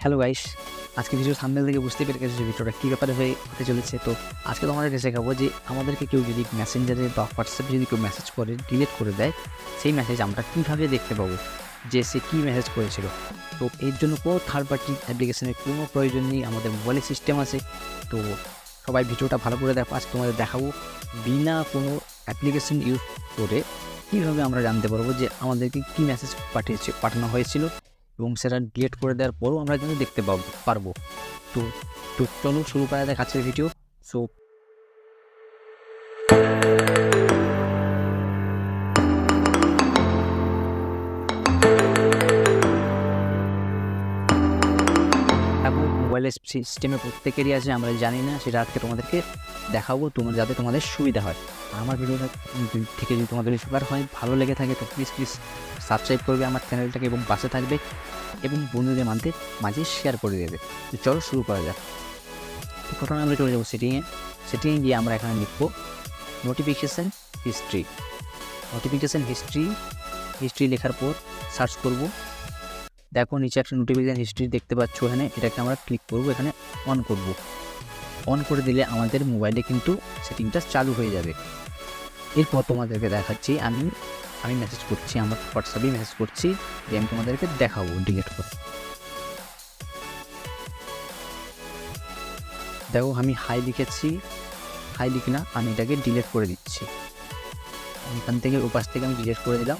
Hello guys, আজকে ভিডিওর thumbnail থেকে বুঝতে পেরে গেছো যে ভিডিওটা কী ব্যাপারে হতে চলেছে। তো আজকে তোমাদেরকে শেখাবো যে আমাদেরকে কেউ যদি মেসেঞ্জারে বা হোয়াটসঅ্যাপে যদি কেউ মেসেজ করে ডিলিট করে দেয়, সেই মেসেজ আমরা কীভাবে দেখতে পাবো যে সে কী মেসেজ করেছিল। তো এর জন্য কোনো থার্ড পার্টি অ্যাপ্লিকেশনের কোনো প্রয়োজন নেই, আমাদের মোবাইলের সিস্টেম আছে। তো সবাই ভিডিওটা ভালো করে দেখো, আজকে তোমাদের দেখাবো বিনা কোনো অ্যাপ্লিকেশন ইউজ করে কীভাবে আমরা জানতে পারবো যে আমাদেরকে কী মেসেজ পাঠানো হয়েছিল এবং সেটা ডিলিট করে দেওয়ার পরও আমরা কিন্তু দেখতে পারবো। তো তো চলো শুরু করা যাক আজকের ভিডিও। সো মোবাইলের সিস্টেমে প্রত্যেকেরই আছে, আমরা জানি না, সেটা আজকে তোমাদেরকে দেখাবো যাতে তোমাদের সুবিধা হয়। আমার ভিডিওটা থেকে যদি তোমাদের উপকার হয়, ভালো লেগে থাকে, তো প্লিজ সাবস্ক্রাইব করবে আমার চ্যানেলটাকে এবং পাশে থাকবে এবং বন্ধুদের মাঝে শেয়ার করে দেবে। তো চলো শুরু করা যাক। তো প্রথমে আমরা চলে যাবো সেটিংয়ে গিয়ে আমরা এখানে লিখব নোটিফিকেশান হিস্ট্রি লেখার পর সার্চ করব। দেখো নিচে একটা নোটিফিকেশান হিস্ট্রি দেখতে পাচ্ছ, এখানে এটাকে আমরা ক্লিক করব, এখানে অন করে দিলে আমাদের মোবাইলে কিন্তু সেটিংটা চালু হয়ে যাবে। এরপর তোমাদেরকে দেখাচ্ছি আমি মেসেজ করছি, আমার হোয়াটসঅ্যাপে মেসেজ করছি, আমি তোমাদেরকে দেখাবো ডিলিট করে। দেখো আমি হাই লিখি না, আমি এটাকে ডিলিট করে দিচ্ছি। এখান থেকে ওপাশ থেকে আমি ডিলিট করে দিলাম,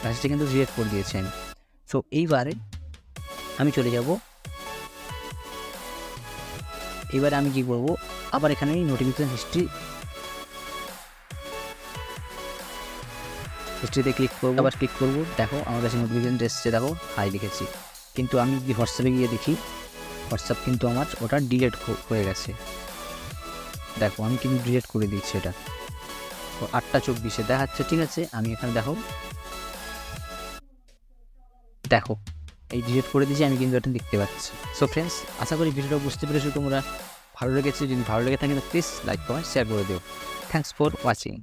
মেসেজটা কিন্তু ডিলিট করে দিয়েছি আমি। সো এইবারে আমি চলে যাব, এবারে আমি কি করব, আবার এখানে নোটিফিকেশান হিস্ট্রিতে ক্লিক করবো, আবার ক্লিক করব। দেখো আমার কাছে নোটিফিকেশান এসছে, দেখো হাই লিখেছি, কিন্তু আমি যদি হোয়াটসঅ্যাপে গিয়ে দেখি, হোয়াটসঅ্যাপ কিন্তু আমার ওটা ডিলিট হয়ে গেছে। দেখো আমি কিন্তু ডিলিট করে দিচ্ছি, এটা 8:24 দেখাচ্ছে, ঠিক আছে। আমি এখানে দেখো এই ডিলিট করে দিয়েছি, আমি কিন্তু এটা দেখতে পাচ্ছি। সো ফ্রেন্ডস, আশা করি ভিডিওটা বুঝতে পেরেছো তোমরা। ভালো লেগেছে, যদি ভালো লেগে থাকে তো প্লিজ লাইক কমেন্ট শেয়ার করে দিও। Thanks for watching.